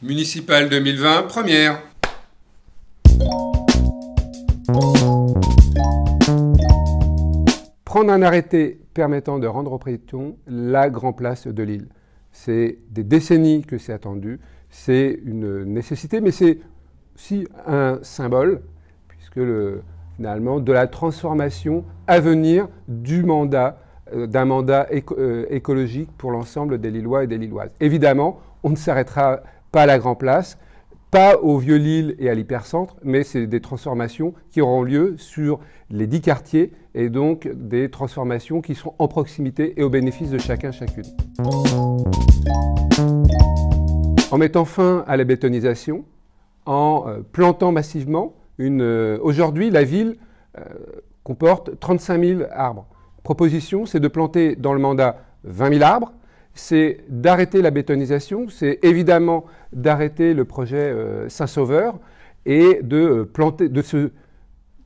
Municipal 2020, première. Prendre un arrêté permettant de rendre aux piétons la grande place de Lille. C'est des décennies que c'est attendu, c'est une nécessité, mais c'est aussi un symbole, puisque finalement, de la transformation à venir du mandat, d'un mandat écologique pour l'ensemble des Lillois et des Lilloises. Évidemment, on ne s'arrêtera pas à la Grand Place, pas au Vieux-Lille et à l'hypercentre, mais c'est des transformations qui auront lieu sur les 10 quartiers et donc des transformations qui seront en proximité et au bénéfice de chacun, chacune. En mettant fin à la bétonisation, en plantant massivement, aujourd'hui la ville comporte 35 000 arbres. Proposition, c'est de planter dans le mandat 20 000 arbres, c'est d'arrêter la bétonisation, c'est évidemment d'arrêter le projet Saint-Sauveur et de planter,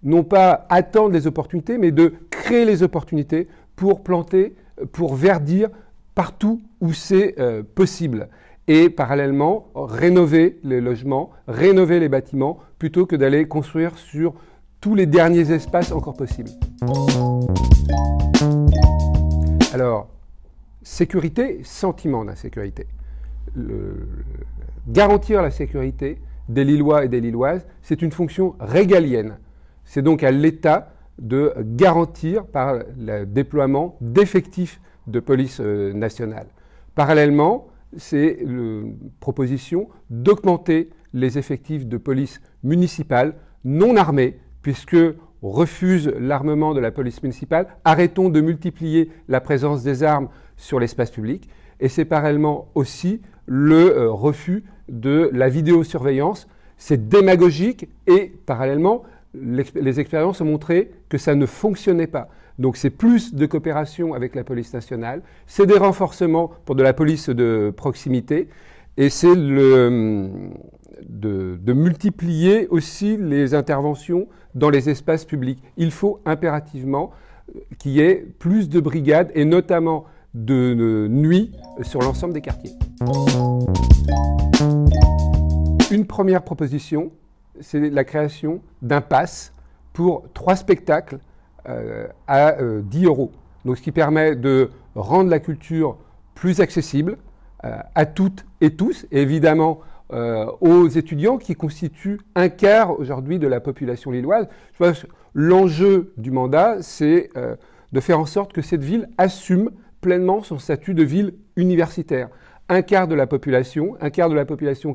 non pas attendre les opportunités, mais de créer les opportunités pour planter, pour verdir partout où c'est possible. Et parallèlement, rénover les logements, rénover les bâtiments, plutôt que d'aller construire sur tous les derniers espaces encore possibles. Alors, sécurité, sentiment d'insécurité. Garantir la sécurité des Lillois et des Lilloises, c'est une fonction régalienne. C'est donc à l'État de garantir par le déploiement d'effectifs de police nationale. Parallèlement, c'est une proposition d'augmenter les effectifs de police municipale non armés, puisque on refuse l'armement de la police municipale. Arrêtons de multiplier la présence des armes sur l'espace public. Et c'est parallèlement aussi le refus de la vidéosurveillance. C'est démagogique et parallèlement, les expériences ont montré que ça ne fonctionnait pas. Donc c'est plus de coopération avec la police nationale, c'est des renforcements pour de la police de proximité et c'est de multiplier aussi les interventions dans les espaces publics. Il faut impérativement qu'il y ait plus de brigades et notamment de nuit sur l'ensemble des quartiers. Une première proposition, c'est la création d'un pass pour 3 spectacles à 10 €. Donc, ce qui permet de rendre la culture plus accessible à toutes et tous, et évidemment aux étudiants qui constituent un quart aujourd'hui de la population lilloise. Je pense que l'enjeu du mandat, c'est de faire en sorte que cette ville assume pleinement son statut de ville universitaire. Un quart de la population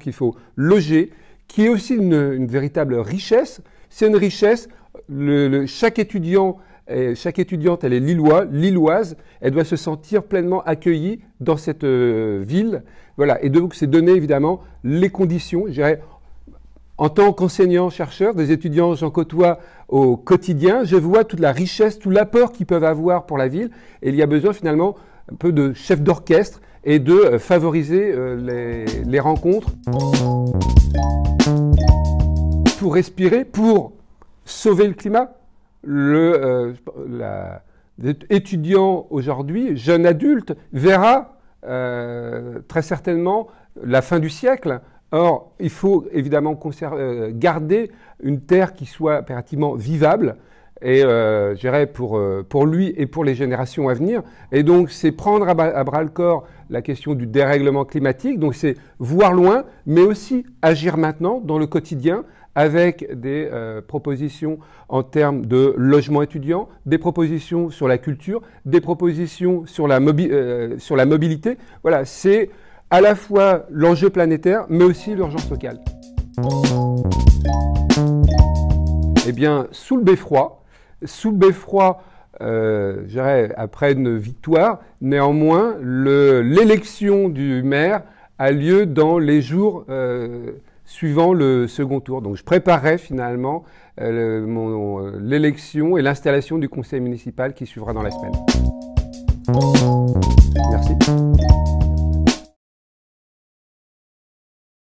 qu'il faut loger, qui est aussi une véritable richesse. C'est une richesse, chaque étudiant et chaque étudiante, elle est lilloise, elle doit se sentir pleinement accueillie dans cette ville. Voilà. Et donc, c'est donner évidemment les conditions, je dirais, en tant qu'enseignant-chercheur, des étudiants, j'en côtoie au quotidien, je vois toute la richesse, tout l'apport qu'ils peuvent avoir pour la ville. Et il y a besoin finalement un peu de chef d'orchestre et de favoriser les rencontres. Pour respirer, pour sauver le climat, l'étudiant aujourd'hui, jeune adulte, verra très certainement la fin du siècle. Or, il faut évidemment garder une terre qui soit impérativement vivable, et je dirais pour lui et pour les générations à venir. Et donc, c'est prendre à bras-le-corps la question du dérèglement climatique. Donc, c'est voir loin, mais aussi agir maintenant dans le quotidien, avec des propositions en termes de logement étudiant, des propositions sur la culture, des propositions sur la mobilité. Voilà, c'est à la fois l'enjeu planétaire, mais aussi l'urgence locale. Eh bien, sous le beffroi, je dirais, après une victoire, néanmoins, l'élection du maire a lieu dans les jours suivant le second tour. Donc je préparerai finalement l'élection et l'installation du conseil municipal qui suivra dans la semaine. Merci.